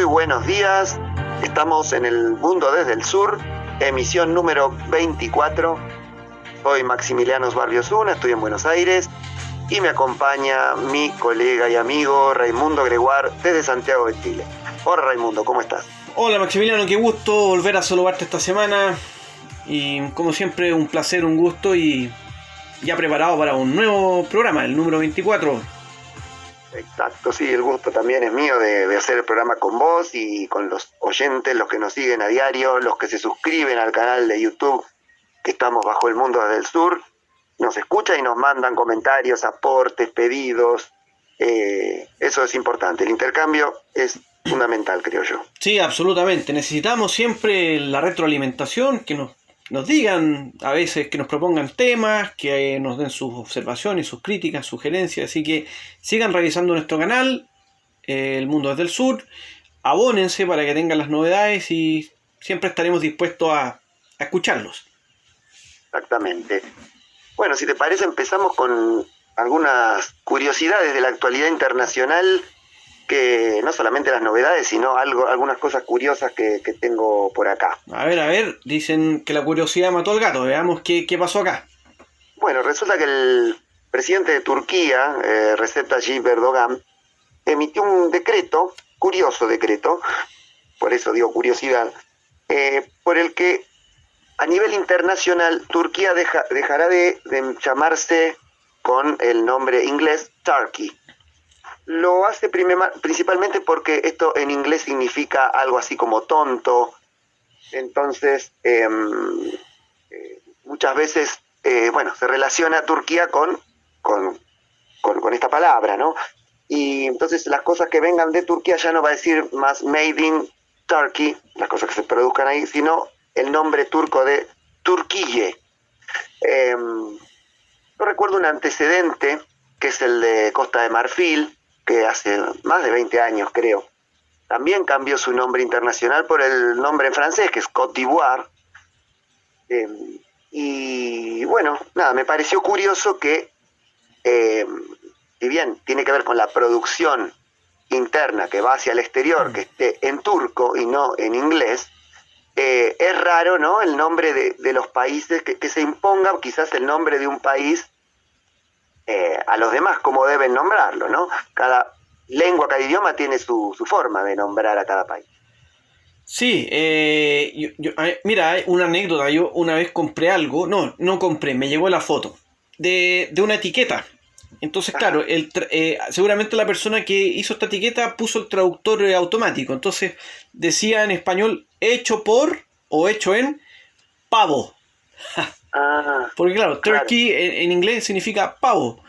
buenos días. Estamos en el Mundo desde el Sur, emisión número 24. Soy Maximiliano Barbiosuna, estoy en Buenos Aires y me acompaña mi colega y amigo Raimundo Greguar desde Santiago de Chile. Hola Raimundo, ¿cómo estás? Hola Maximiliano, qué gusto volver a saludarte esta semana y como siempre un placer, un gusto y ya preparado para un nuevo programa, el número 24. Exacto, sí, el gusto también es mío de hacer el programa con vos y con los oyentes, los que nos siguen a diario, los que se suscriben al canal de YouTube, que estamos bajo el Mundo desde el Sur, nos escuchan y nos mandan comentarios, aportes, pedidos. Eso es importante, el intercambio es fundamental, creo yo. Sí, absolutamente, necesitamos siempre la retroalimentación, que nos digan, a veces que nos propongan temas, que nos den sus observaciones, sus críticas, sugerencias, así que sigan revisando nuestro canal, El Mundo desde el Sur, abónense para que tengan las novedades y siempre estaremos dispuestos a escucharlos. Exactamente. Bueno, si te parece empezamos con algunas curiosidades de la actualidad internacional, que no solamente las novedades, sino algunas cosas curiosas que tengo por acá. A ver, dicen que la curiosidad mató al gato, veamos qué pasó acá. Bueno, resulta que el presidente de Turquía, Recep Tayyip Erdogan, emitió un decreto, curioso decreto, por eso digo curiosidad, por el que a nivel internacional Turquía dejará de llamarse con el nombre inglés Turkey. Lo hace principalmente porque esto en inglés significa algo así como tonto. Entonces, muchas veces, se relaciona Turquía con esta palabra, ¿no? Y entonces las cosas que vengan de Turquía ya no va a decir más Made in Turkey, las cosas que se produzcan ahí, sino el nombre turco de Turquille. Yo recuerdo un antecedente, que es el de Costa de Marfil, que hace más de 20 años, creo, también cambió su nombre internacional por el nombre en francés, que es Côte d'Ivoire. Y bueno, nada, me pareció curioso que, si bien tiene que ver con la producción interna que va hacia el exterior, que esté en turco y no en inglés, es raro, ¿no?, el nombre de los países, que se imponga quizás el nombre de un país a los demás como deben nombrarlo, ¿no? Cada lengua, cada idioma tiene su forma de nombrar a cada país. Sí, mira, una anécdota, yo una vez compré algo, no compré, me llegó la foto de una etiqueta. Entonces, claro, seguramente la persona que hizo esta etiqueta puso el traductor automático, entonces decía en español hecho por o hecho en pavo. Porque claro, turkey en inglés significa pavo.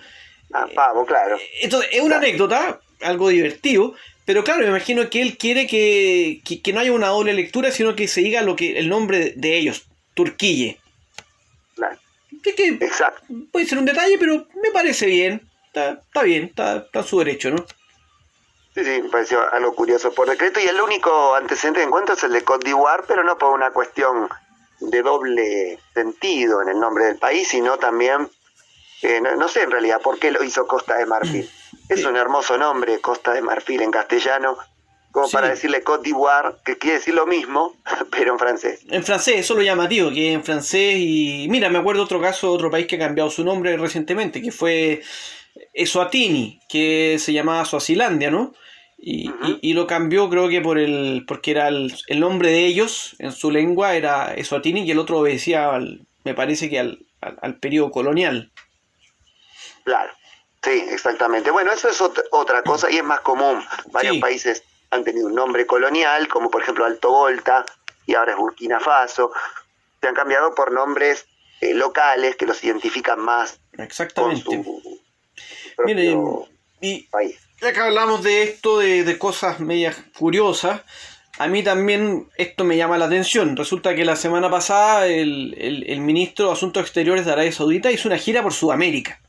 Pavo, claro. Entonces, es una anécdota, algo divertido, pero claro, me imagino que él quiere que no haya una doble lectura, sino que se diga el nombre de ellos, Turquille. Claro. Exacto. Puede ser un detalle, pero me parece bien. Está bien, está en su derecho, ¿no? Sí, me pareció algo curioso por decreto, y el único antecedente que encuentro es el de Côte d'Ivoire, pero no por una cuestión de doble sentido en el nombre del país, sino también, no sé en realidad por qué lo hizo Costa de Marfil. Es un hermoso nombre, Costa de Marfil en castellano, como sí, para decirle Côte d'Ivoire, que quiere decir lo mismo, pero en francés. En francés, eso lo llamativo, que en francés, y mira, me acuerdo otro caso, otro país que ha cambiado su nombre recientemente, que fue Eswatini, que se llamaba Suazilandia, ¿no? Y lo cambió, creo que porque era el nombre de ellos en su lengua era Eswatini, y el otro obedecía me parece que al periodo colonial. Claro, sí, exactamente. Bueno, eso es otra cosa y es más común. Varios países han tenido un nombre colonial, como por ejemplo Alto Volta y ahora es Burkina Faso. Se han cambiado por nombres locales que los identifican más. Exactamente. Con su propio país. Ya que hablamos de esto, de cosas medias curiosas, a mí también esto me llama la atención. Resulta que la semana pasada el ministro de Asuntos Exteriores de Arabia Saudita hizo una gira por Sudamérica.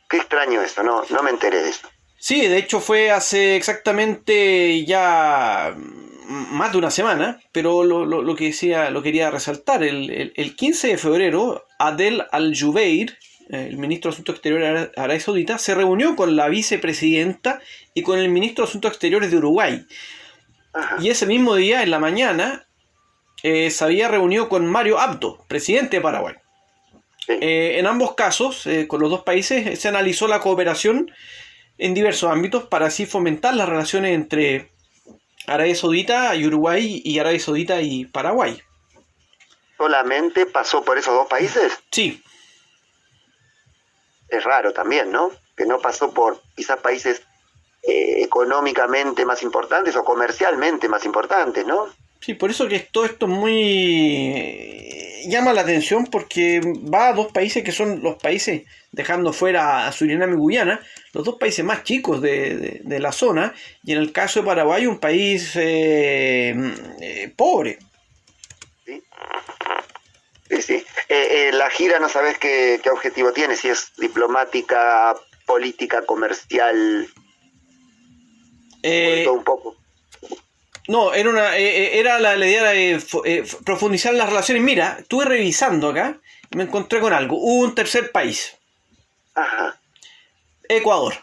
Qué extraño eso, no me enteré de eso. Sí, de hecho fue hace exactamente ya más de una semana, pero lo que lo quería resaltar. El 15 de febrero, Adel Al-Jubeir, el ministro de Asuntos Exteriores de Arabia Saudita, se reunió con la vicepresidenta y con el ministro de Asuntos Exteriores de Uruguay. Ajá. Y ese mismo día, en la mañana, se había reunido con Mario Abdo, presidente de Paraguay. Sí. En ambos casos, con los dos países, se analizó la cooperación en diversos ámbitos para así fomentar las relaciones entre Arabia Saudita y Uruguay y Arabia Saudita y Paraguay. ¿Solamente pasó por esos dos países? Sí, Es raro también, ¿no? Que no pasó por quizás países económicamente más importantes o comercialmente más importantes, ¿no? sí, por eso que todo esto es muy... llama la atención porque va a dos países que son los países, dejando fuera a Surinam y Guyana, los dos países más chicos de la zona, y en el caso de Paraguay un país pobre. Sí, sí. Sí. La gira no sabes qué objetivo tiene, si es diplomática, política, comercial, todo un poco. No, era la idea de profundizar las relaciones. Mira, estuve revisando acá y me encontré con algo. Hubo un tercer país, Ajá, Ecuador.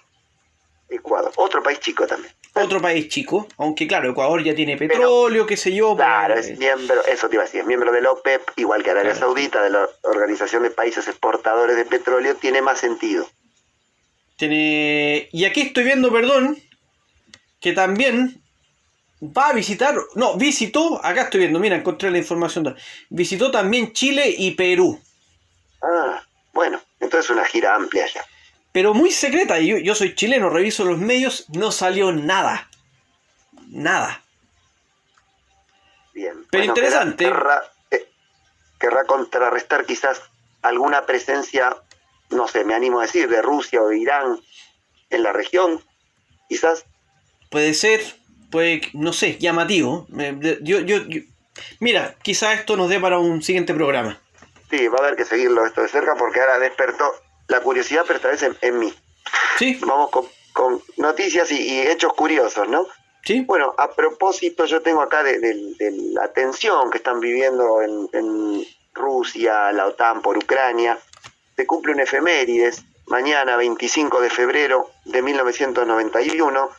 Ecuador, otro país chico también. Otro país chico, aunque claro, Ecuador ya tiene petróleo, qué sé yo. Claro, pues, es miembro, eso te iba a decir, es miembro de la OPEP, igual que Arabia Claro. Saudita, de la Organización de Países Exportadores de Petróleo, tiene más sentido. Y aquí estoy viendo, perdón, que también va a visitar, no, visitó, acá estoy viendo, mira, encontré la información. Visitó también Chile y Perú. Ah, bueno, entonces una gira amplia ya. Pero muy secreta, yo soy chileno, reviso los medios, no salió nada. Nada. Bien. Pero Bueno, interesante. Querrá contrarrestar quizás alguna presencia, no sé, me animo a decir, de Rusia o de Irán en la región, quizás. Puede ser, no sé, llamativo. Mira, quizás esto nos dé para un siguiente programa. Sí, va a haber que seguirlo esto de cerca porque ahora despertó la curiosidad, pero esta vez en mí. ¿Sí? Vamos con noticias y hechos curiosos, ¿no? ¿Sí? Bueno, a propósito, yo tengo acá de la tensión que están viviendo en Rusia, la OTAN por Ucrania. Se cumple un efemérides, mañana 25 de febrero de 1991,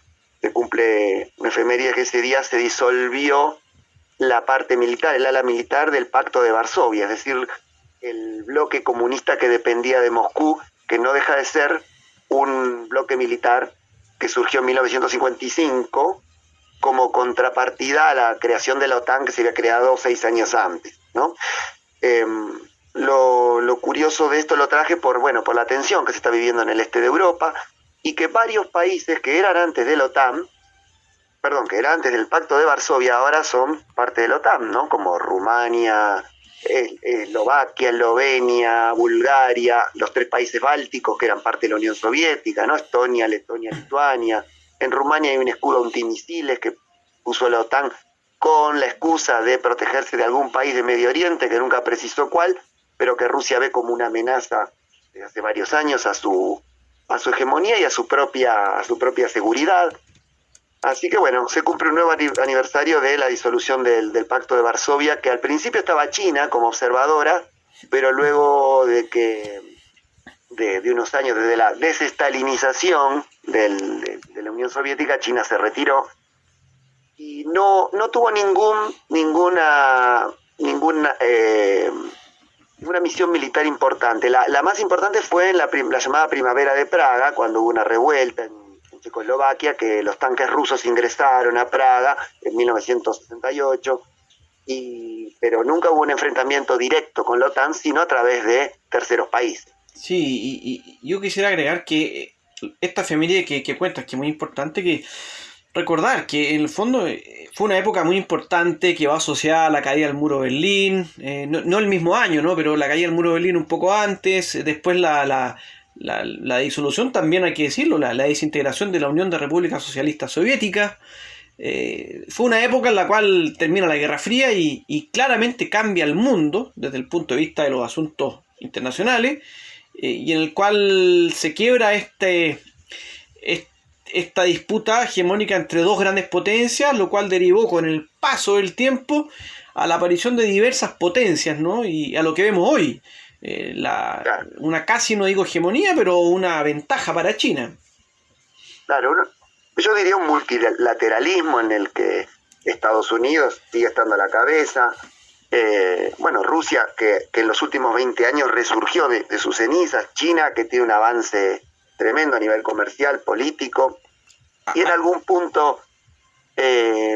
se cumple un efemérides que ese día se disolvió la parte militar, el ala militar del Pacto de Varsovia, es decir, el bloque comunista que dependía de Moscú, que no deja de ser un bloque militar que surgió en 1955 como contrapartida a la creación de la OTAN que se había creado 6 años antes, ¿no? Lo curioso de esto lo traje por la tensión que se está viviendo en el este de Europa y que varios países que eran antes de la OTAN, que eran antes del Pacto de Varsovia, ahora son parte de la OTAN, ¿no? Como Rumania, Eslovaquia, Eslovenia, Bulgaria, los 3 países bálticos que eran parte de la Unión Soviética, ¿no? Estonia, Letonia, Lituania. En Rumania hay un escudo antimisiles que puso la OTAN con la excusa de protegerse de algún país de Medio Oriente, que nunca precisó cuál, pero que Rusia ve como una amenaza desde hace varios años a su hegemonía y a su propia seguridad. Así que bueno, se cumple un nuevo aniversario de la disolución del Pacto de Varsovia, que al principio estaba China como observadora, pero luego de unos años desde la desestalinización de la Unión Soviética, China se retiró y no tuvo ninguna misión militar importante. La más importante fue en la llamada Primavera de Praga, cuando hubo una revuelta en Checoslovaquia, que los tanques rusos ingresaron a Praga en 1968, pero nunca hubo un enfrentamiento directo con la OTAN, sino a través de terceros países. Sí, y yo quisiera agregar que esta efeméride que cuentas, que es muy importante, que recordar que en el fondo fue una época muy importante que va asociada a la caída del muro de Berlín, no el mismo año, ¿no? Pero la caída del muro de Berlín un poco antes, después la disolución, también hay que decirlo, la desintegración de la Unión de Repúblicas Socialistas Soviéticas. Fue una época en la cual termina la Guerra Fría y claramente cambia el mundo desde el punto de vista de los asuntos internacionales, y en el cual se quiebra esta disputa hegemónica entre dos grandes potencias, lo cual derivó con el paso del tiempo a la aparición de diversas potencias, ¿no? Y a lo que vemos hoy, una casi, no digo hegemonía, pero una ventaja para China. Claro, yo diría un multilateralismo en el que Estados Unidos sigue estando a la cabeza. Bueno, Rusia, que en los últimos 20 años resurgió de sus cenizas. China, que tiene un avance tremendo a nivel comercial, político. Y en algún punto,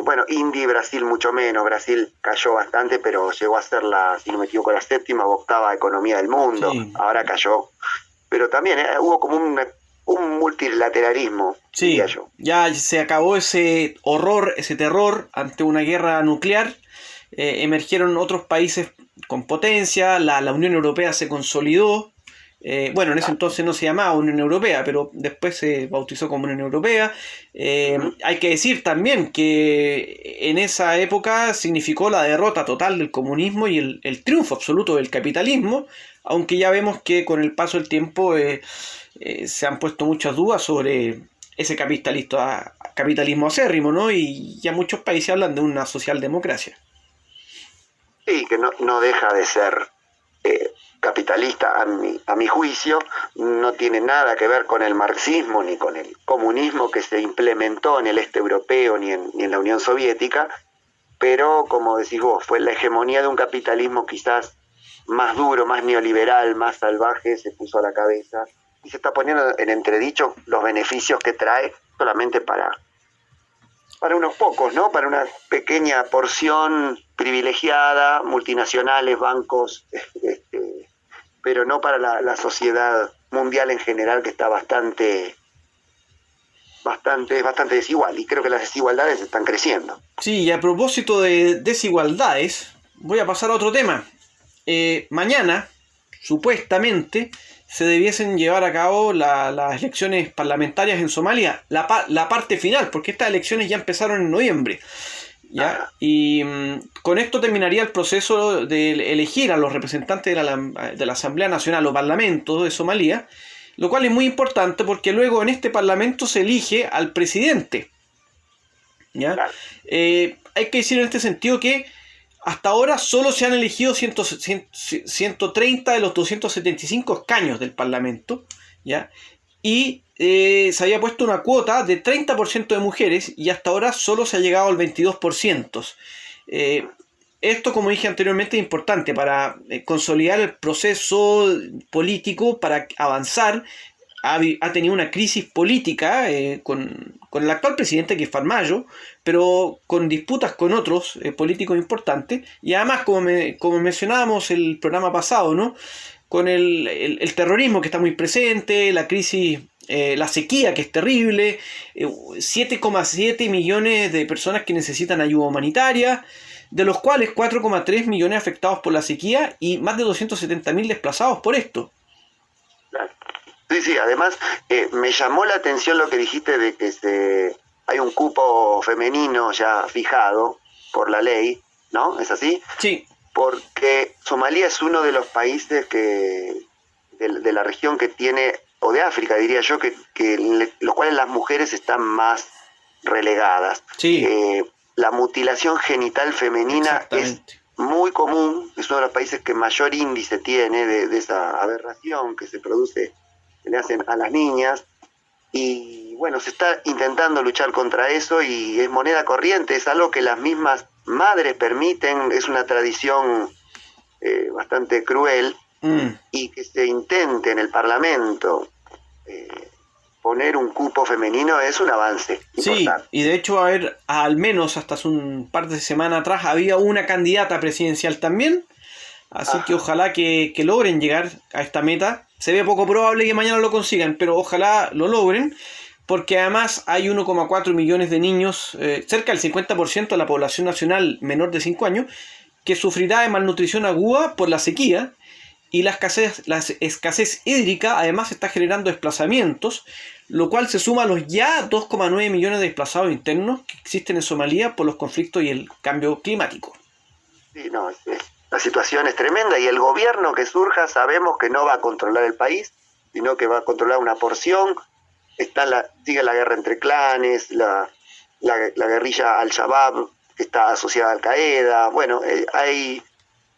bueno, India y Brasil mucho menos. Brasil cayó bastante, pero llegó a ser si no me equivoco, la séptima o octava economía del mundo. Sí. Ahora cayó. Pero también hubo como un multilateralismo, sí, diría yo. Ya se acabó ese horror, ese terror ante una guerra nuclear. Emergieron otros países con potencia, la Unión Europea se consolidó. Bueno, en ese entonces no se llamaba Unión Europea, pero después se bautizó como Unión Europea. Hay que decir también que en esa época significó la derrota total del comunismo y el triunfo absoluto del capitalismo, aunque ya vemos que con el paso del tiempo se han puesto muchas dudas sobre ese capitalismo acérrimo, ¿no? Y ya muchos países hablan de una socialdemocracia. Sí, que no deja de ser capitalista, a mi juicio. No tiene nada que ver con el marxismo ni con el comunismo que se implementó en el este europeo ni en la Unión Soviética, pero como decís vos, fue la hegemonía de un capitalismo quizás más duro, más neoliberal, más salvaje, se puso a la cabeza y se está poniendo en entredicho los beneficios que trae solamente para unos pocos, ¿no? Para una pequeña porción privilegiada, multinacionales, bancos, pero no para la sociedad mundial en general, que está bastante desigual, y creo que las desigualdades están creciendo. Sí, y a propósito de desigualdades, voy a pasar a otro tema. Mañana, supuestamente, se debiesen llevar a cabo las elecciones parlamentarias en Somalia, la parte final, porque estas elecciones ya empezaron en noviembre, ¿ya? Y con esto terminaría el proceso de elegir a los representantes de la Asamblea Nacional o Parlamento de Somalia, lo cual es muy importante porque luego en este Parlamento se elige al presidente, ¿ya? Hay que decir en este sentido que hasta ahora solo se han elegido 130 de los 275 escaños del Parlamento, ¿ya? Y se había puesto una cuota de 30% de mujeres y hasta ahora solo se ha llegado al 22%. Esto, como dije anteriormente, es importante para consolidar el proceso político, para avanzar. Ha tenido una crisis política con el actual presidente, que es Farmayo, pero con disputas con otros políticos importantes, y además, como mencionábamos el programa pasado, ¿no? Con el terrorismo que está muy presente, la crisis, la sequía que es terrible, 7,7 millones de personas que necesitan ayuda humanitaria, de los cuales 4,3 millones afectados por la sequía y más de 270.000 desplazados por esto. Claro. Sí, además me llamó la atención lo que dijiste de que hay un cupo femenino ya fijado por la ley, ¿no? ¿Es así? Sí. Porque Somalia es uno de los países de la región que tiene, o de África diría yo, los cuales las mujeres están más relegadas. Sí. La mutilación genital femenina es muy común, es uno de los países que mayor índice tiene de esa aberración que se produce, que le hacen a las niñas, y bueno, se está intentando luchar contra eso y es moneda corriente, es algo que las mismas madres permiten, es una tradición bastante cruel, y que se intente en el Parlamento poner un cupo femenino es un avance importante. Sí, y de hecho, al menos hasta hace un par de semanas atrás había una candidata presidencial también, así que ojalá que logren llegar a esta meta. Se ve poco probable que mañana lo consigan, pero ojalá lo logren, porque además hay 1,4 millones de niños, cerca del 50% de la población nacional menor de 5 años, que sufrirá de malnutrición aguda por la sequía, y la escasez hídrica además está generando desplazamientos, lo cual se suma a los ya 2,9 millones de desplazados internos que existen en Somalia por los conflictos y el cambio climático. Sí, no, la situación es tremenda y el gobierno que surja sabemos que no va a controlar el país, sino que va a controlar una porción. Sigue la guerra entre clanes, la guerrilla Al-Shabaab, que está asociada a Al-Qaeda. Bueno,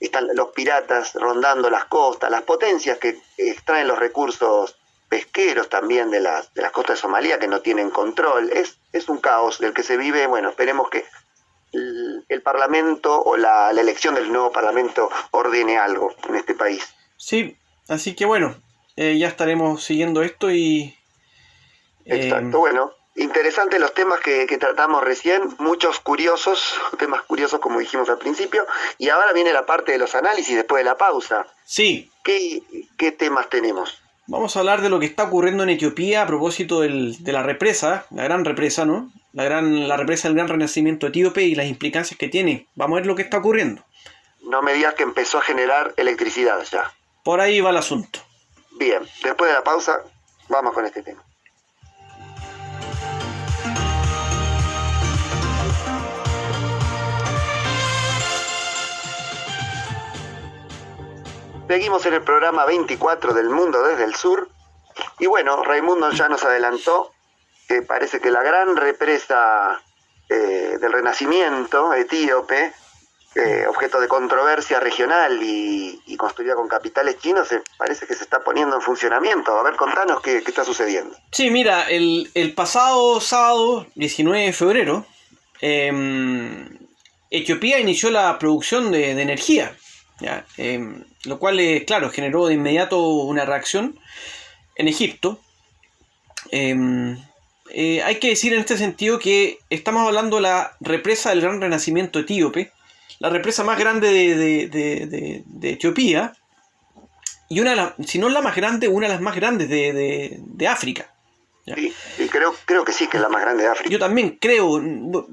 están los piratas rondando las costas, las potencias que extraen los recursos pesqueros también de las costas de Somalia, que no tienen control. Es un caos del que se vive. Bueno, esperemos que el Parlamento o la elección del nuevo Parlamento ordene algo en este país. Sí, así que bueno, ya estaremos siguiendo esto y... Exacto, bueno, interesantes los temas que tratamos recién, muchos curiosos, temas curiosos como dijimos al principio, y ahora viene la parte de los análisis después de la pausa. Sí. ¿Qué temas tenemos? Vamos a hablar de lo que está ocurriendo en Etiopía a propósito de la represa, la gran represa, ¿no? La represa del Gran Renacimiento Etíope y las implicancias que tiene. Vamos a ver lo que está ocurriendo. No me digas que empezó a generar electricidad ya. Por ahí va el asunto. Bien, después de la pausa, vamos con este tema. Seguimos en el programa 24 del Mundo desde el Sur. Y bueno, Raimundo ya nos adelantó que parece que la gran represa del Renacimiento etíope, objeto de controversia regional y construida con capitales chinos, parece que se está poniendo en funcionamiento. A ver, contanos qué está sucediendo. Sí, mira, el pasado sábado, 19 de febrero, Etiopía inició la producción de energía, ¿ya? Lo cual, claro, generó de inmediato una reacción en Egipto. Hay que decir en este sentido que estamos hablando de la represa del Gran Renacimiento Etíope, la represa más grande de Etiopía, y si no la más grande, una de las más grandes de África. Sí, creo que sí, que es la más grande de África. Yo también creo,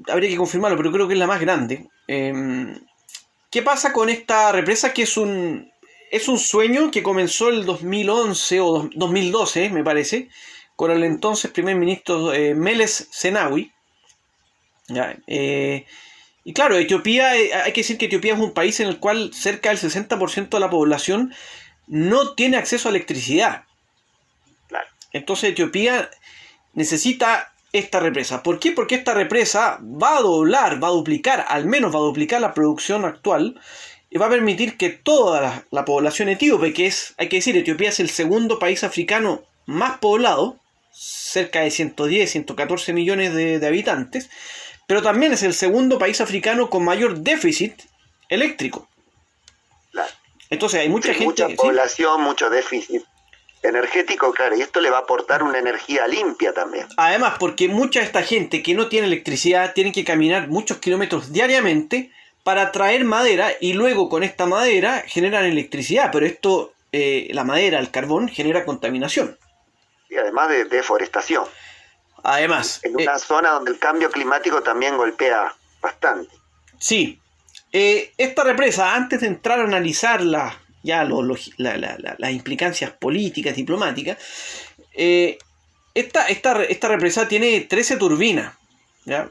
habría que confirmarlo, pero creo que es la más grande. ¿Qué pasa con esta represa? Que es un sueño que comenzó el 2011 o 2012, me parece, con el entonces primer ministro Meles Zenawi. ¿Ya? Y claro, Etiopía, hay que decir que Etiopía es un país en el cual cerca del 60% de la población no tiene acceso a electricidad. Claro. Entonces Etiopía necesita esta represa. ¿Por qué? Porque esta represa va a duplicar la producción actual y va a permitir que toda la población etíope, hay que decir, Etiopía es el segundo país africano más poblado, cerca de 110, 114 millones de habitantes, pero también es el segundo país africano con mayor déficit eléctrico. Claro. Entonces hay mucha gente... Mucha población, mucho déficit energético, claro, y esto le va a aportar una energía limpia también. Además, porque mucha de esta gente que no tiene electricidad tiene que caminar muchos kilómetros diariamente para traer madera y luego con esta madera generan electricidad, pero esto, la madera, el carbón, genera contaminación. Y además de deforestación. Además. En una zona donde el cambio climático también golpea bastante. Sí. Esta represa, antes de entrar a analizar las implicancias políticas, diplomáticas, esta represa tiene 13 turbinas, ¿ya?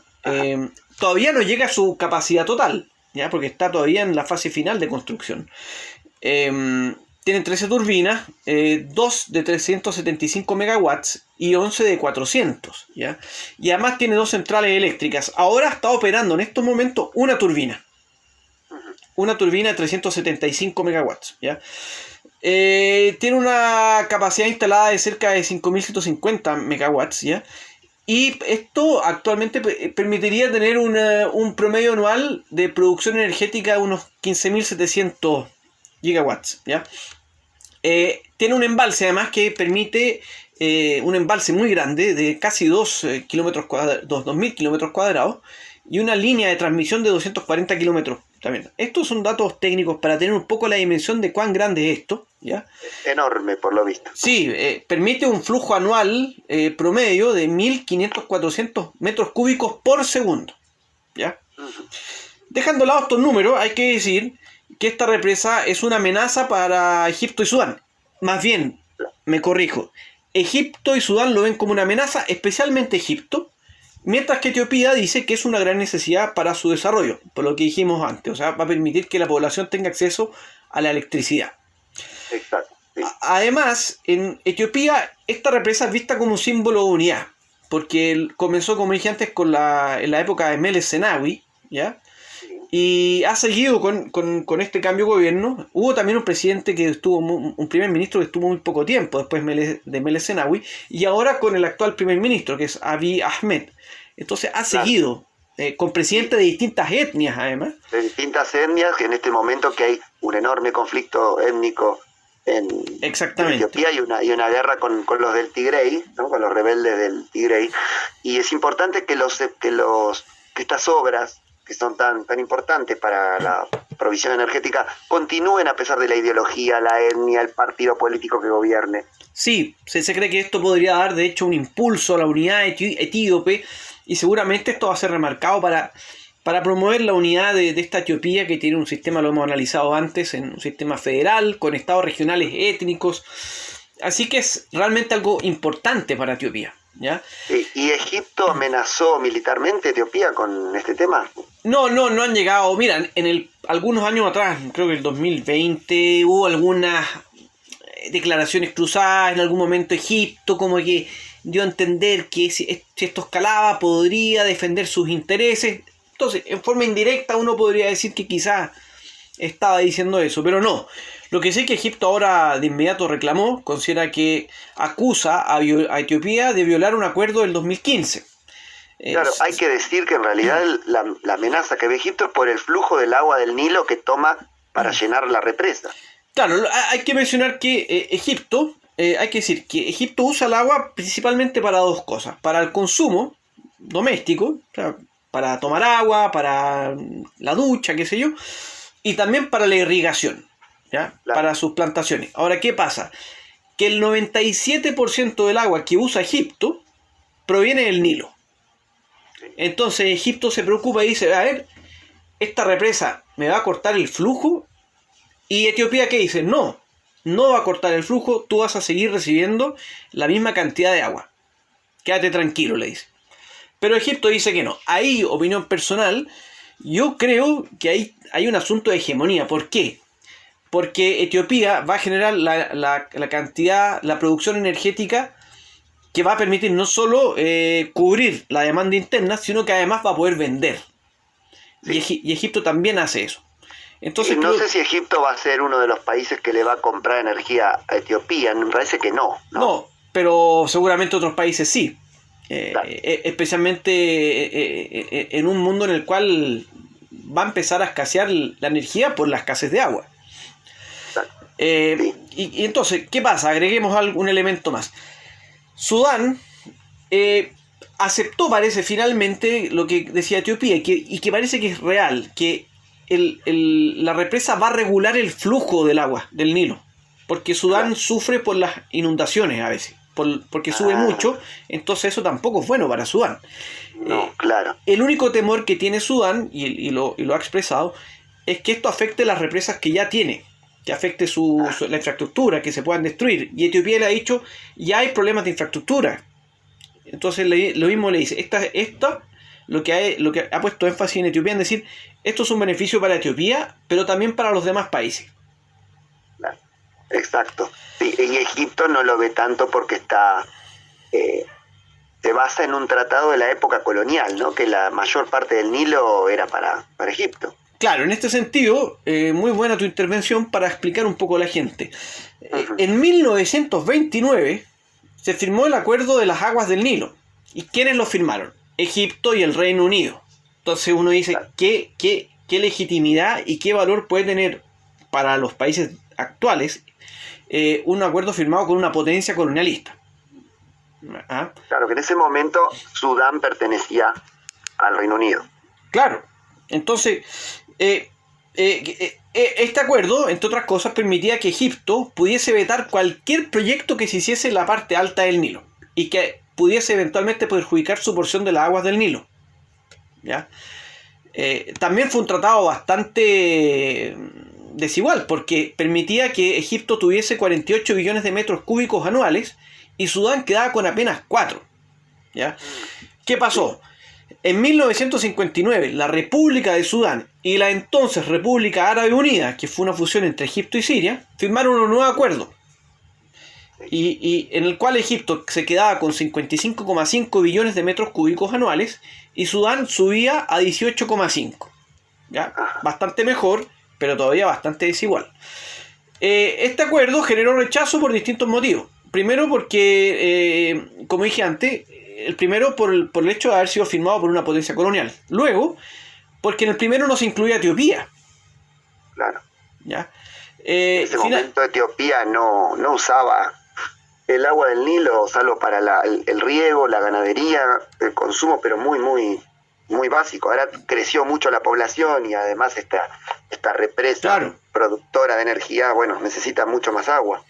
Todavía no llega a su capacidad total, ¿ya? Porque está todavía en la fase final de construcción. Tiene 13 turbinas, 2 de 375 megawatts y 11 de 400, ¿ya? Y además tiene 2 centrales eléctricas. Ahora está operando en estos momentos una turbina de 375 megawatts, ¿ya? Tiene una capacidad instalada de cerca de 5.150 megawatts, ¿ya? Y esto actualmente permitiría tener un promedio anual de producción energética de unos 15.700 gigawatts, ¿ya? Tiene un embalse además que permite un embalse muy grande de casi 2.000 kilómetros cuadrados y una línea de transmisión de 240 kilómetros también. Estos son datos técnicos para tener un poco la dimensión de cuán grande es esto, ¿ya? Enorme, por lo visto. Sí, permite un flujo anual promedio de 1.500-400 metros cúbicos por segundo, ¿ya? Dejando de lado estos números, hay que decir que esta represa es una amenaza para Egipto y Sudán. Más bien, me corrijo, Egipto y Sudán lo ven como una amenaza, especialmente Egipto, mientras que Etiopía dice que es una gran necesidad para su desarrollo, por lo que dijimos antes, o sea, va a permitir que la población tenga acceso a la electricidad. Exacto. Sí. Además, en Etiopía, esta represa es vista como un símbolo de unidad, porque comenzó, como dije antes, en la época de Meles Zenawi, ¿ya? Y ha seguido con este cambio de gobierno. Hubo también un presidente que un primer ministro que estuvo muy poco tiempo después de Meles Zenawi, y ahora con el actual primer ministro, que es Abiy Ahmed. Entonces ha seguido con presidentes de distintas etnias además. De distintas etnias, que en este momento que hay un enorme conflicto étnico en Etiopía y una guerra con los del Tigray, ¿no? Con los rebeldes del Tigray. Y es importante que estas obras, que son tan importantes para la provisión energética, continúen a pesar de la ideología, la etnia, el partido político que gobierne. Sí, se cree que esto podría dar de hecho un impulso a la unidad etíope, y seguramente esto va a ser remarcado para promover la unidad de esta Etiopía, que tiene un sistema, lo hemos analizado antes, en un sistema federal, con estados regionales étnicos. Así que es realmente algo importante para Etiopía, ¿ya? ¿Y Egipto amenazó militarmente a Etiopía con este tema? No han llegado. Mira, algunos años atrás, creo que el 2020, hubo algunas declaraciones cruzadas. En algún momento Egipto como que dio a entender que si esto escalaba podría defender sus intereses. Entonces, en forma indirecta uno podría decir que quizás estaba diciendo eso, pero no. Lo que sé es que Egipto ahora de inmediato reclamó, considera que acusa a Etiopía de violar un acuerdo del 2015. Claro, hay que decir que en realidad la amenaza que ve Egipto es por el flujo del agua del Nilo que toma para llenar la represa. Claro, hay que mencionar que Egipto usa el agua principalmente para dos cosas: para el consumo doméstico, o sea, para tomar agua, para la ducha, qué sé yo, y también para la irrigación, ¿ya? Claro. Para sus plantaciones. Ahora, ¿qué pasa? Que el 97% del agua que usa Egipto proviene del Nilo. Entonces Egipto se preocupa y dice, a ver, esta represa me va a cortar el flujo. Y Etiopía, ¿qué dice? No va a cortar el flujo, tú vas a seguir recibiendo la misma cantidad de agua. Quédate tranquilo, le dice. Pero Egipto dice que no. Ahí, opinión personal, yo creo que hay un asunto de hegemonía. ¿Por qué? Porque Etiopía va a generar la producción energética que va a permitir no solo cubrir la demanda interna, sino que además va a poder vender. Sí. Y Egipto también hace eso. Entonces, no sé si Egipto va a ser uno de los países que le va a comprar energía a Etiopía. Me parece que no. No, pero seguramente otros países sí. Claro. Especialmente en un mundo en el cual va a empezar a escasear la energía por la escasez de agua. Sí. Y entonces, ¿qué pasa? Agreguemos un elemento más. Sudán aceptó, parece, finalmente lo que decía Etiopía, y que parece que es real, que la represa va a regular el flujo del agua del Nilo, porque Sudán sufre por las inundaciones a veces, porque sube mucho, entonces eso tampoco es bueno para Sudán. No, claro. El único temor que tiene Sudán, y lo ha expresado, es que esto afecte las represas que ya tiene, que afecte la infraestructura, que se puedan destruir. Y Etiopía le ha dicho, ya hay problemas de infraestructura. Entonces lo mismo le dice, lo que ha puesto énfasis en Etiopía en decir, esto es un beneficio para Etiopía, pero también para los demás países. Claro. Exacto. Sí, y Egipto no lo ve tanto porque se basa en un tratado de la época colonial, ¿no? Que la mayor parte del Nilo era para Egipto. Claro, en este sentido, muy buena tu intervención para explicar un poco a la gente. En 1929 se firmó el Acuerdo de las Aguas del Nilo. ¿Y quiénes lo firmaron? Egipto y el Reino Unido. Entonces uno dice, ¿qué legitimidad y qué valor puede tener para los países actuales un acuerdo firmado con una potencia colonialista? ¿Ah? Claro, que en ese momento Sudán pertenecía al Reino Unido. Claro. Entonces, este acuerdo, entre otras cosas, permitía que Egipto pudiese vetar cualquier proyecto que se hiciese en la parte alta del Nilo y que pudiese eventualmente perjudicar su porción de las aguas del Nilo. ¿Ya? También fue un tratado bastante desigual, porque permitía que Egipto tuviese 48 billones de metros cúbicos anuales y Sudán quedaba con apenas 4. ¿Ya? ¿Qué pasó? En 1959, la República de Sudán y la entonces República Árabe Unida, que fue una fusión entre Egipto y Siria, firmaron un nuevo acuerdo, y en el cual Egipto se quedaba con 55,5 billones de metros cúbicos anuales y Sudán subía a 18,5. ¿Ya? Bastante mejor, pero todavía bastante desigual. Este acuerdo generó rechazo por distintos motivos. Primero porque, como dije antes, el primero por el hecho de haber sido firmado por una potencia colonial. Luego, porque en el primero no se incluía Etiopía. Claro. ¿Ya? En ese momento Etiopía no usaba el agua del Nilo, salvo para el riego, la ganadería, el consumo, pero muy básico. Ahora creció mucho la población y además esta represa productora de energía, necesita mucho más agua.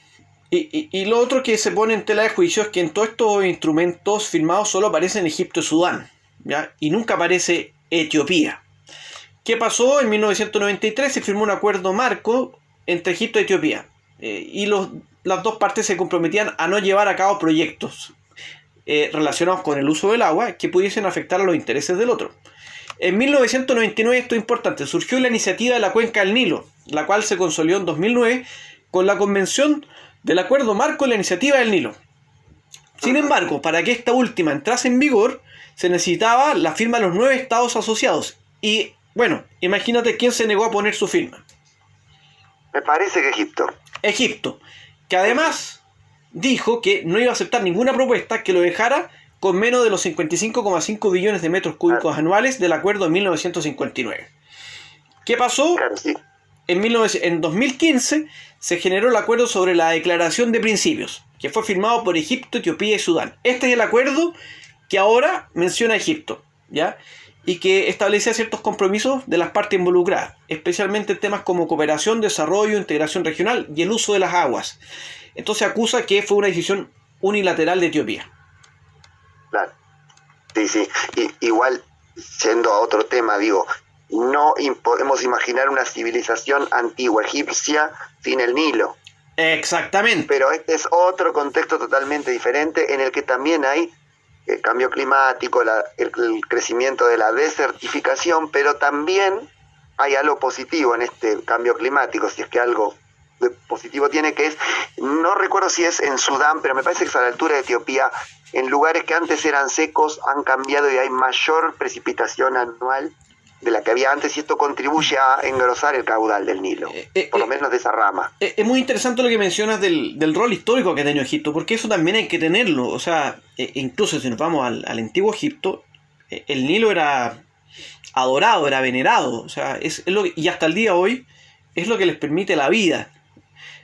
Y lo otro que se pone en tela de juicio es que en todos estos instrumentos firmados solo aparecen Egipto y Sudán, ¿ya? Y nunca aparece Etiopía. ¿Qué pasó? En 1993 se firmó un acuerdo marco entre Egipto y Etiopía. Y las dos partes se comprometían a no llevar a cabo proyectos relacionados con el uso del agua que pudiesen afectar a los intereses del otro. En 1999, esto es importante, surgió la iniciativa de la Cuenca del Nilo, la cual se consolidó en 2009 con la Convención del Acuerdo Marco de la Iniciativa del Nilo. Sin embargo, para que esta última entrase en vigor, se necesitaba la firma de los 9 estados asociados. Y, imagínate quién se negó a poner su firma. Me parece que Egipto. Egipto, que además dijo que no iba a aceptar ninguna propuesta que lo dejara con menos de los 55,5 billones de metros cúbicos anuales del acuerdo de 1959. ¿Qué pasó? Claro, sí. En 2015 se generó el acuerdo sobre la declaración de principios, que fue firmado por Egipto, Etiopía y Sudán. Este es el acuerdo que ahora menciona Egipto, ¿ya? Y que establece ciertos compromisos de las partes involucradas, especialmente en temas como cooperación, desarrollo, integración regional y el uso de las aguas. Entonces acusa que fue una decisión unilateral de Etiopía. Claro. Sí. Igual, yendo a otro tema, no podemos imaginar una civilización antigua egipcia sin el Nilo. Exactamente. Pero este es otro contexto totalmente diferente en el que también hay el cambio climático, el crecimiento de la desertificación, pero también hay algo positivo en este cambio climático, si es que algo de positivo tiene, que es, no recuerdo si es en Sudán, pero me parece que es a la altura de Etiopía, en lugares que antes eran secos han cambiado y hay mayor precipitación anual de la que había antes, y esto contribuye a engrosar el caudal del Nilo, por lo menos de esa rama. Es muy interesante lo que mencionas del rol histórico que ha tenido Egipto, porque eso también hay que tenerlo. O sea, incluso si nos vamos al antiguo Egipto, el Nilo era adorado, era venerado. O sea, y hasta el día de hoy es lo que les permite la vida.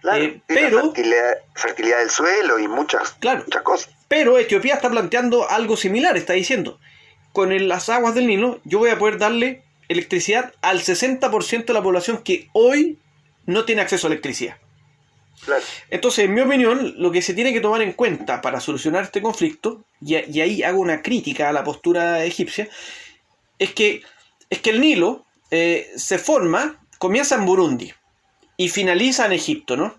Claro, pero la fertilidad del suelo y muchas cosas. Pero Etiopía está planteando algo similar, está diciendo, con las aguas del Nilo yo voy a poder darle electricidad al 60% de la población que hoy no tiene acceso a electricidad. Claro. Entonces, en mi opinión, lo que se tiene que tomar en cuenta para solucionar este conflicto, y ahí hago una crítica a la postura egipcia, es que el Nilo comienza en Burundi y finaliza en Egipto, ¿no?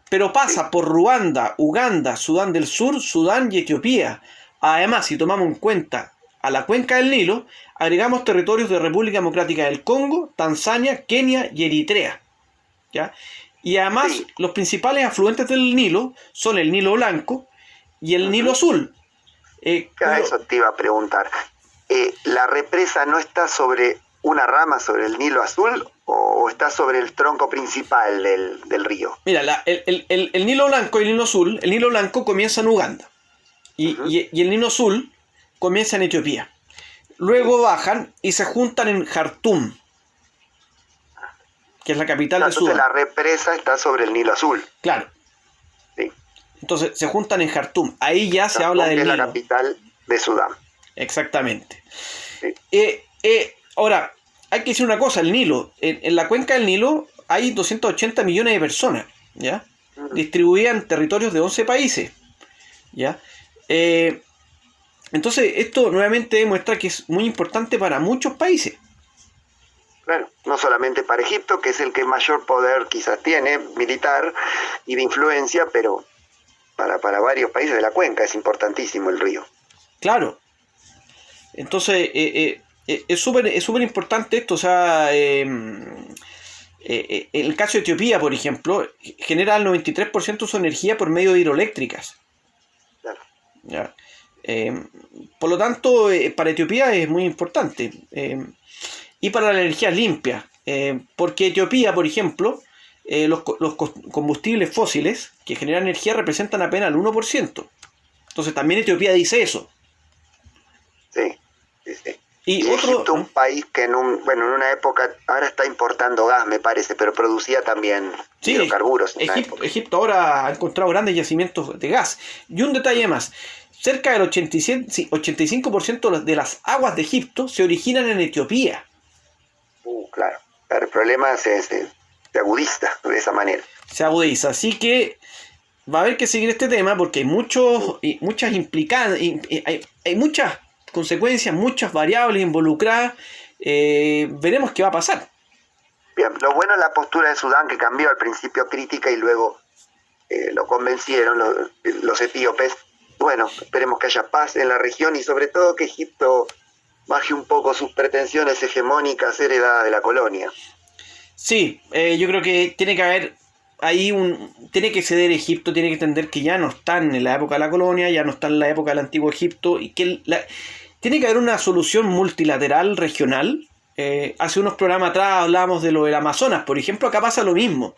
Pero pasa por Ruanda, Uganda, Sudán del Sur, Sudán y Etiopía. Además, si tomamos en cuenta a la cuenca del Nilo, agregamos territorios de República Democrática del Congo, Tanzania, Kenia y Eritrea, ¿ya? Y además, los principales afluentes del Nilo son el Nilo Blanco y el Nilo Azul. Eso te iba a preguntar. ¿La represa no está sobre una rama, sobre el Nilo Azul, o está sobre el tronco principal del río? Mira, el Nilo Blanco y el Nilo Azul, el Nilo Blanco comienza en Uganda y el Nilo Azul comienza en Etiopía. Luego bajan y se juntan en Jartum, que es la capital de Sudán. Entonces la represa está sobre el Nilo Azul. Claro. Sí. Entonces se juntan en Jartum. Ahí ya se habla del Nilo. Es la capital de Sudán. Exactamente. Sí. Ahora, hay que decir una cosa. El Nilo, en la cuenca del Nilo hay 280 millones de personas, ¿ya? Distribuidas en territorios de 11 países, ¿ya? Entonces, esto nuevamente demuestra que es muy importante para muchos países. Claro, no solamente para Egipto, que es el que mayor poder quizás tiene, militar y de influencia, pero para varios países de la cuenca es importantísimo el río. Claro. Entonces, es súper importante esto. O sea, el caso de Etiopía, por ejemplo, genera el 93% de su energía por medio de hidroeléctricas. Claro. ¿Ya? Por lo tanto, para Etiopía es muy importante. Y para la energía limpia. Porque Etiopía, por ejemplo, los combustibles fósiles que generan energía representan apenas el 1%. Entonces también Etiopía dice eso. Y Egipto, otro, un país que en una época, ahora está importando gas, me parece, pero producía también sí, hidrocarburos en una época. Egipto ahora ha encontrado grandes yacimientos de gas. Y un detalle más, cerca del 87, sí, 85% de las aguas de Egipto se originan en Etiopía. Claro. El problema se agudiza de esa manera. Se agudiza, así que va a haber que seguir este tema porque hay muchas implicadas, hay muchas consecuencias, muchas variables involucradas. Veremos qué va a pasar. Bien, lo bueno es la postura de Sudán, que cambió al principio crítica y luego lo convencieron los etíopes. Bueno, esperemos que haya paz en la región y sobre todo que Egipto baje un poco sus pretensiones hegemónicas heredadas de la colonia. Sí, yo creo que tiene que haber ahí tiene que ceder Egipto, tiene que entender que ya no están en la época de la colonia, ya no están en la época del antiguo Egipto y que tiene que haber una solución multilateral regional. Hace unos programas atrás hablábamos de lo del Amazonas, por ejemplo, acá pasa lo mismo.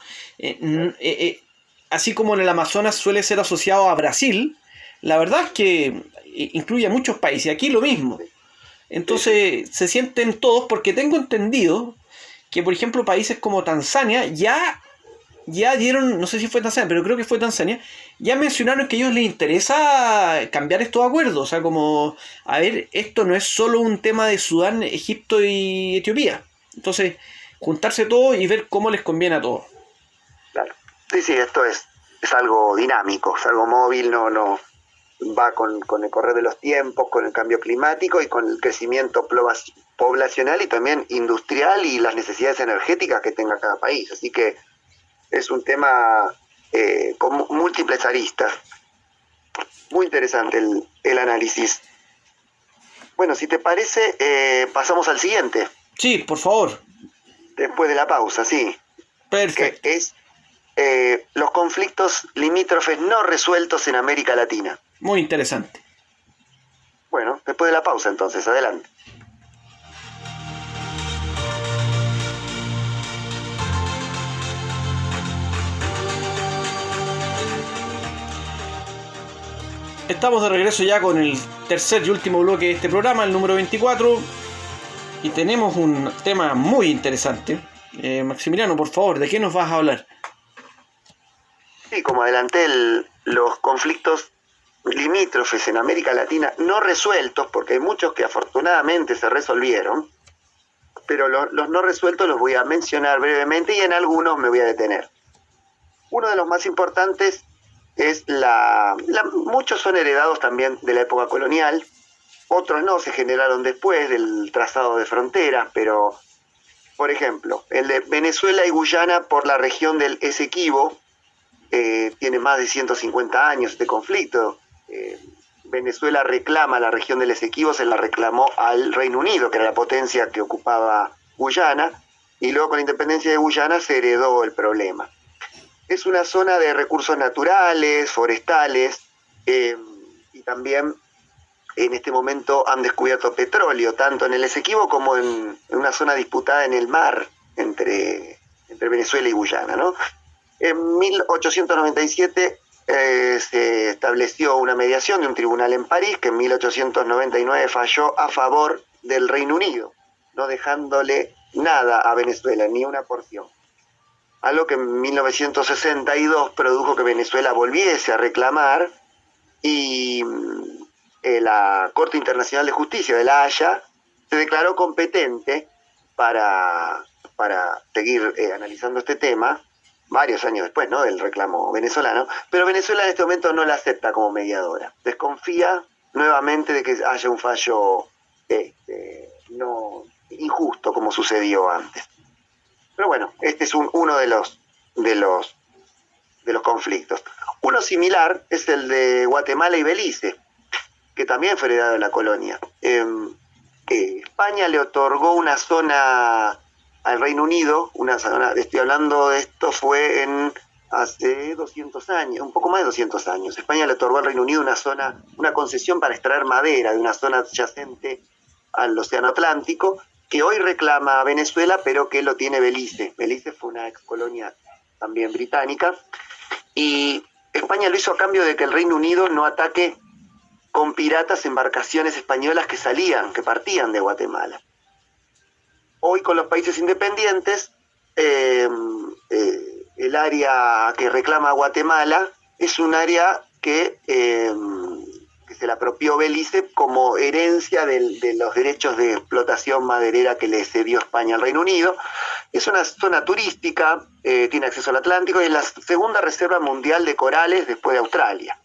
Así como en el Amazonas suele ser asociado a Brasil, la verdad es que incluye a muchos países, aquí lo mismo. Entonces se sienten todos, porque tengo entendido que, por ejemplo, países como Tanzania ya dieron, no sé si fue Tanzania, pero creo que fue Tanzania, ya mencionaron que a ellos les interesa cambiar estos acuerdos. O sea, como, a ver, esto no es solo un tema de Sudán, Egipto y Etiopía. Entonces, juntarse todos y ver cómo les conviene a todos. Claro. Sí, esto es algo dinámico, es algo móvil, no va con el correr de los tiempos, con el cambio climático y con el crecimiento poblacional y también industrial y las necesidades energéticas que tenga cada país. Así que es un tema con múltiples aristas. Muy interesante el análisis. Bueno, si te parece, pasamos al siguiente. Sí, por favor. Después de la pausa, sí. Perfecto. Que es los conflictos limítrofes no resueltos en América Latina. Muy interesante. Bueno, después de la pausa entonces, adelante. Estamos de regreso ya con el tercer y último bloque de este programa, el número 24. Y tenemos un tema muy interesante. Maximiliano, por favor, ¿de qué nos vas a hablar? Sí, como adelanté, los conflictos limítrofes en América Latina no resueltos, porque hay muchos que afortunadamente se resolvieron, pero los no resueltos los voy a mencionar brevemente y en algunos me voy a detener. Uno de los más importantes es muchos son heredados también de la época colonial, otros no, se generaron después del trazado de fronteras, pero, por ejemplo, el de Venezuela y Guyana por la región del Esequibo, tiene más de 150 años este conflicto. Venezuela reclama la región del Esequibo, se la reclamó al Reino Unido, que era la potencia que ocupaba Guyana, y luego con la independencia de Guyana se heredó el problema. Es una zona de recursos naturales, forestales, y también en este momento han descubierto petróleo, tanto en el Esequibo como en una zona disputada en el mar entre Venezuela y Guyana, ¿no? En 1897 se estableció una mediación de un tribunal en París que en 1899 falló a favor del Reino Unido, no dejándole nada a Venezuela, ni una porción. Algo que en 1962 produjo que Venezuela volviese a reclamar y la Corte Internacional de Justicia de La Haya se declaró competente para seguir analizando este tema varios años después, ¿no?, del reclamo venezolano, pero Venezuela en este momento no la acepta como mediadora. Desconfía nuevamente de que haya un fallo no injusto como sucedió antes. Pero bueno, este es uno de los conflictos. Uno similar es el de Guatemala y Belice, que también fue heredado de la colonia. España le otorgó una zona al Reino Unido, una zona, estoy hablando de esto, fue hace 200 años, un poco más de 200 años. España le otorgó al Reino Unido una concesión para extraer madera de una zona adyacente al Océano Atlántico, que hoy reclama Venezuela, pero que lo tiene Belice. Belice fue una ex colonia también británica, y España lo hizo a cambio de que el Reino Unido no ataque con piratas embarcaciones españolas que partían de Guatemala. Hoy con los países independientes, el área que reclama Guatemala es un área que se la apropió Belice como herencia de los derechos de explotación maderera que le cedió España al Reino Unido. Es una zona turística, tiene acceso al Atlántico y es la segunda reserva mundial de corales después de Australia.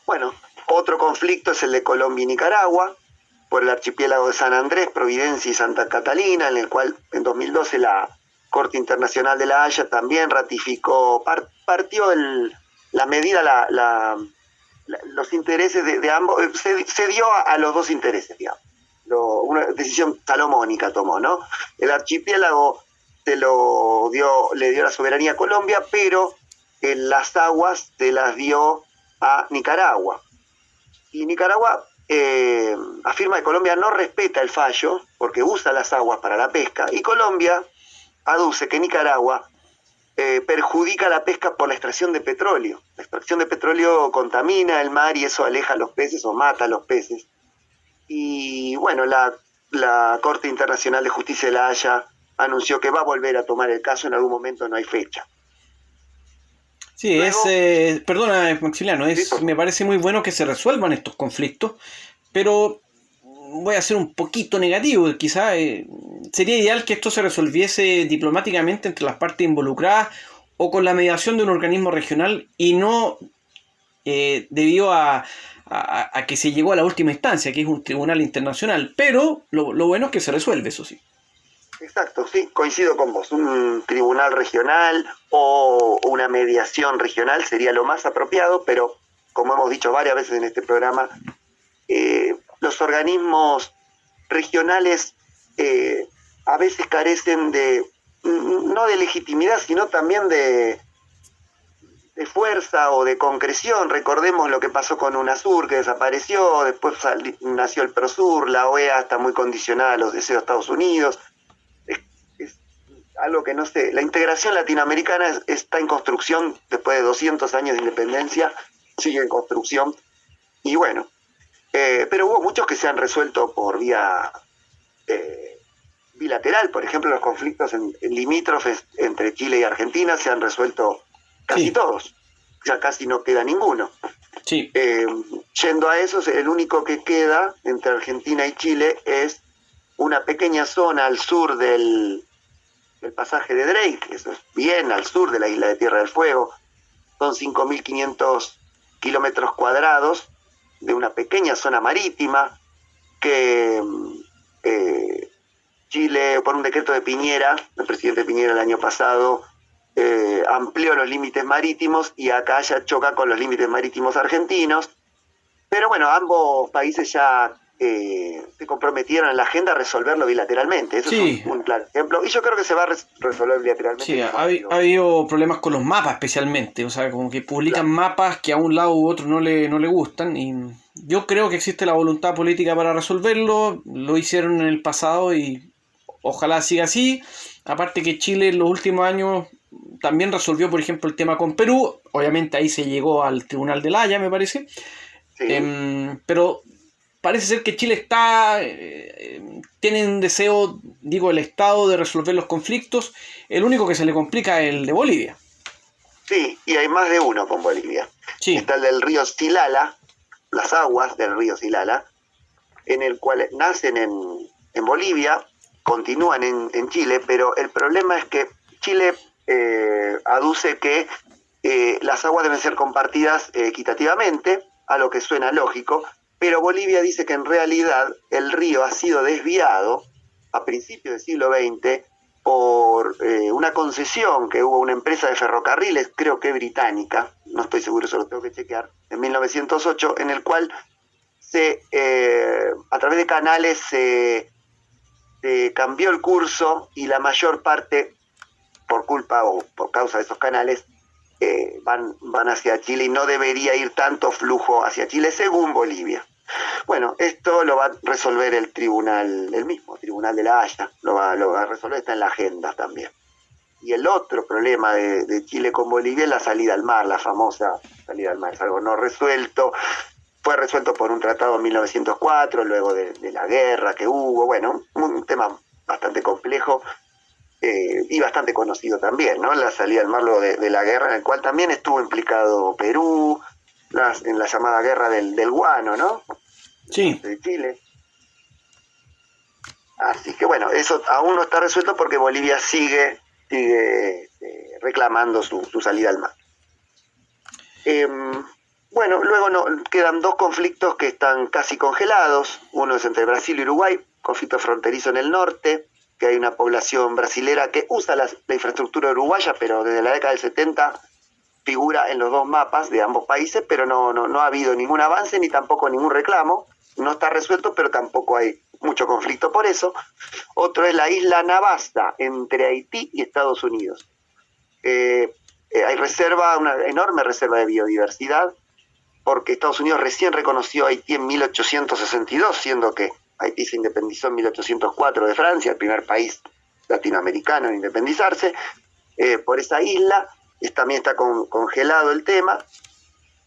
Bueno, otro conflicto es el de Colombia y Nicaragua, por el archipiélago de San Andrés, Providencia y Santa Catalina, en el cual en 2012 la Corte Internacional de La Haya también ratificó, partió la medida, los intereses de ambos, se dio a los dos intereses, digamos. Una decisión salomónica tomó, ¿no? El archipiélago le dio la soberanía a Colombia, pero las aguas se las dio a Nicaragua. Y Nicaragua afirma que Colombia no respeta el fallo porque usa las aguas para la pesca, y Colombia aduce que Nicaragua perjudica la pesca por la extracción de petróleo. La extracción de petróleo contamina el mar y eso aleja a los peces o mata a los peces. Y bueno, la Corte Internacional de Justicia de La Haya anunció que va a volver a tomar el caso en algún momento, no hay fecha. Sí, Luego, perdona Maximiliano, me parece muy bueno que se resuelvan estos conflictos, pero voy a ser un poquito negativo, quizá sería ideal que esto se resolviese diplomáticamente entre las partes involucradas o con la mediación de un organismo regional y no debido a que se llegó a la última instancia, que es un tribunal internacional, pero lo bueno es que se resuelve, eso sí. Exacto, sí, coincido con vos. Un tribunal regional o una mediación regional sería lo más apropiado, pero como hemos dicho varias veces en este programa, los organismos regionales a veces carecen no de legitimidad, sino también de fuerza o de concreción. Recordemos lo que pasó con UNASUR, que desapareció, después nació el PROSUR, la OEA está muy condicionada a los deseos de Estados Unidos. Es algo que no sé, la integración latinoamericana está en construcción después de 200 años de independencia, sigue en construcción, y bueno, pero hubo muchos que se han resuelto por vía bilateral. Por ejemplo, los conflictos en limítrofes entre Chile y Argentina se han resuelto casi todos, ya casi no queda ninguno. Sí. Yendo a esos, el único que queda entre Argentina y Chile es una pequeña zona al sur del pasaje de Drake, eso es bien al sur de la isla de Tierra del Fuego. Son 5.500 kilómetros cuadrados de una pequeña zona marítima que Chile, por un decreto de Piñera, el presidente Piñera el año pasado, amplió los límites marítimos y acá ya choca con los límites marítimos argentinos. Pero bueno, ambos países ya se comprometieron en la agenda a resolverlo bilateralmente. Eso sí. Es un claro ejemplo. Y yo creo que se va a resolver bilateralmente. Sí, ha habido problemas con los mapas especialmente. O sea, como que publican mapas que a un lado u otro no le gustan. Y yo creo que existe la voluntad política para resolverlo. Lo hicieron en el pasado y ojalá siga así. Aparte que Chile en los últimos años también resolvió, por ejemplo, el tema con Perú. Obviamente ahí se llegó al Tribunal de La Haya, me parece. Sí. Pero parece ser que Chile tiene un deseo, digo, el Estado de resolver los conflictos. El único que se le complica es el de Bolivia. Sí, y hay más de uno con Bolivia. Sí. Está el del río Silala, las aguas del río Silala, en el cual nacen en Bolivia, continúan en Chile, pero el problema es que Chile aduce que las aguas deben ser compartidas equitativamente, a lo que suena lógico, pero Bolivia dice que en realidad el río ha sido desviado a principios del siglo XX por una concesión que hubo una empresa de ferrocarriles, creo que británica, no estoy seguro, eso lo tengo que chequear, en 1908, en el cual a través de canales se cambió el curso y la mayor parte, por culpa o por causa de esos canales, van hacia Chile y no debería ir tanto flujo hacia Chile según Bolivia. Bueno, esto lo va a resolver el tribunal, el mismo Tribunal de La Haya, lo va a resolver, está en la agenda también. Y el otro problema de Chile con Bolivia es la salida al mar, la famosa salida al mar, es algo no resuelto. fue resuelto por un tratado en 1904, luego de la guerra que hubo, bueno, un tema bastante complejo y bastante conocido también, ¿no? La salida al mar luego de la guerra, en el cual también estuvo implicado Perú, en la llamada guerra del guano, ¿no? Sí. De Chile. Así que bueno, eso aún no está resuelto porque Bolivia sigue reclamando su salida al mar. Bueno, luego quedan dos conflictos que están casi congelados. Uno es entre Brasil y Uruguay, conflicto fronterizo en el norte, que hay una población brasilera que usa la infraestructura uruguaya, pero desde la década del 70 figura en los dos mapas de ambos países, pero no ha habido ningún avance ni tampoco ningún reclamo. No está resuelto, pero tampoco hay mucho conflicto por eso. Otro es la isla Navasta, entre Haití y Estados Unidos. Hay una enorme reserva de biodiversidad, porque Estados Unidos recién reconoció a Haití en 1862, siendo que Haití se independizó en 1804 de Francia, el primer país latinoamericano en independizarse, por esa isla. También está congelado el tema.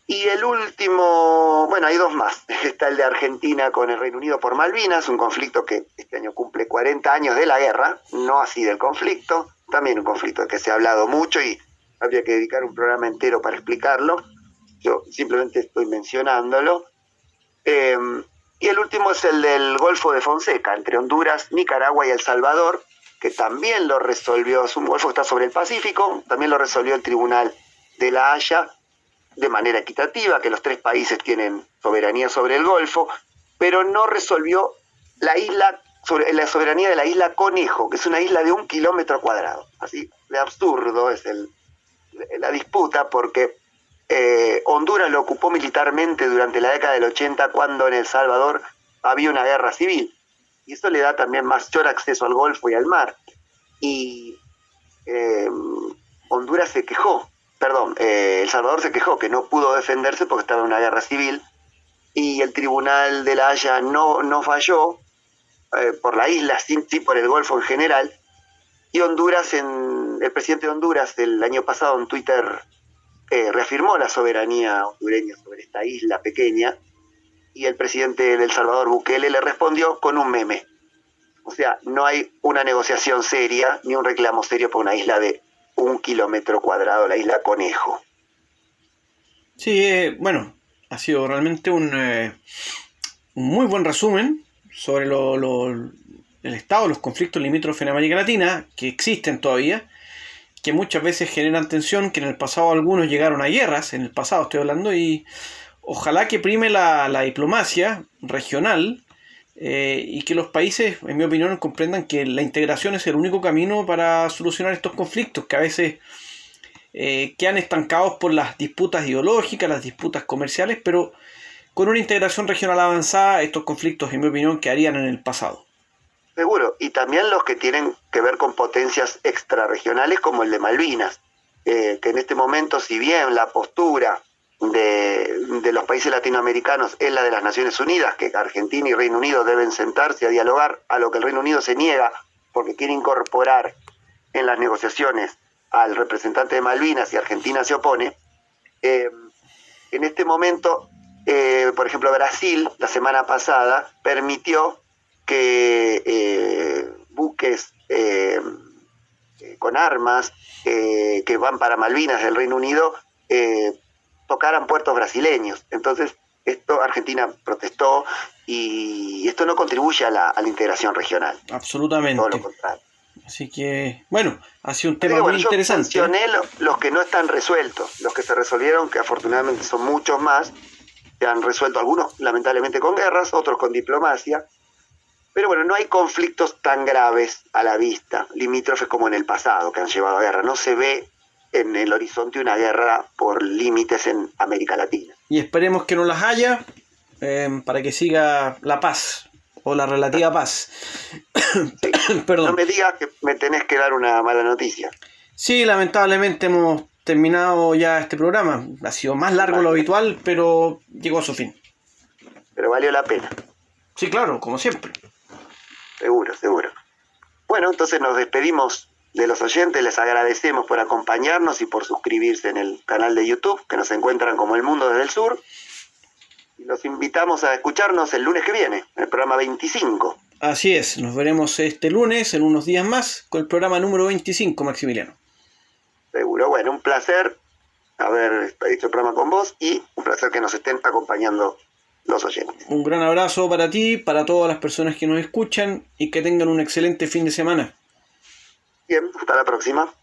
Y el último, bueno, hay dos más. Está el de Argentina con el Reino Unido por Malvinas, un conflicto que este año cumple 40 años de la guerra, no así del conflicto, también un conflicto del que se ha hablado mucho y habría que dedicar un programa entero para explicarlo. Yo simplemente estoy mencionándolo. Y el último es el del Golfo de Fonseca, entre Honduras, Nicaragua y El Salvador, que también lo resolvió, es un golfo que está sobre el Pacífico, también lo resolvió el Tribunal de La Haya de manera equitativa, que los tres países tienen soberanía sobre el Golfo, pero no resolvió la soberanía de la isla Conejo, que es una isla de 1 kilómetro cuadrado. Así de absurdo es la disputa, porque Honduras lo ocupó militarmente durante la década del 80, cuando en El Salvador había una guerra civil. Y eso le da también mayor acceso al Golfo y al mar. Y Honduras se quejó, El Salvador se quejó que no pudo defenderse porque estaba en una guerra civil, y el Tribunal de La Haya no falló por la isla, sí por el Golfo en general. Y el presidente de Honduras el año pasado en Twitter reafirmó la soberanía hondureña sobre esta isla pequeña, y el presidente de El Salvador, Bukele, le respondió con un meme. O sea, no hay una negociación seria ni un reclamo serio por una isla de 1 kilómetro cuadrado, la isla Conejo. Sí, bueno, ha sido realmente un muy buen resumen sobre el estado de los conflictos limítrofes en América Latina, que existen todavía, que muchas veces generan tensión, que en el pasado algunos llegaron a guerras, en el pasado estoy hablando, y ojalá que prime la diplomacia regional y que los países, en mi opinión, comprendan que la integración es el único camino para solucionar estos conflictos, que a veces quedan estancados por las disputas ideológicas, las disputas comerciales, pero con una integración regional avanzada, estos conflictos, en mi opinión, quedarían en el pasado. Seguro, y también los que tienen que ver con potencias extrarregionales como el de Malvinas, que en este momento, si bien la postura de los países latinoamericanos es la de las Naciones Unidas, que Argentina y Reino Unido deben sentarse a dialogar, a lo que el Reino Unido se niega porque quiere incorporar en las negociaciones al representante de Malvinas y Argentina se opone. En este momento, por ejemplo, Brasil la semana pasada permitió que buques con armas que van para Malvinas del Reino Unido tocaran puertos brasileños. Entonces, Argentina protestó, y esto no contribuye a la integración regional. Absolutamente. Todo lo contrario. Así que, bueno, ha sido un tema muy interesante. Yo mencioné los que no están resueltos, los que se resolvieron, que afortunadamente son muchos más, se han resuelto, algunos lamentablemente con guerras, otros con diplomacia. Pero bueno, no hay conflictos tan graves a la vista, limítrofes como en el pasado, que han llevado a guerra. No se ve en el horizonte una guerra por límites en América Latina. Y esperemos que no las haya, para que siga la paz, o la relativa paz. Sí. Perdón. No me digas que me tenés que dar una mala noticia. Sí, lamentablemente hemos terminado ya este programa. Ha sido más largo de lo habitual, pero llegó a su fin. Pero valió la pena. Sí, claro, como siempre. Seguro. Bueno, entonces nos despedimos de los oyentes, les agradecemos por acompañarnos y por suscribirse en el canal de YouTube, que nos encuentran como El Mundo desde el Sur. Y los invitamos a escucharnos el lunes que viene, en el programa 25. Así es, nos veremos este lunes, en unos días más, con el programa número 25, Maximiliano. Seguro. Bueno, un placer haber hecho el programa con vos y un placer que nos estén acompañando los oyentes. Un gran abrazo para ti, para todas las personas que nos escuchan y que tengan un excelente fin de semana. Bien, hasta la próxima.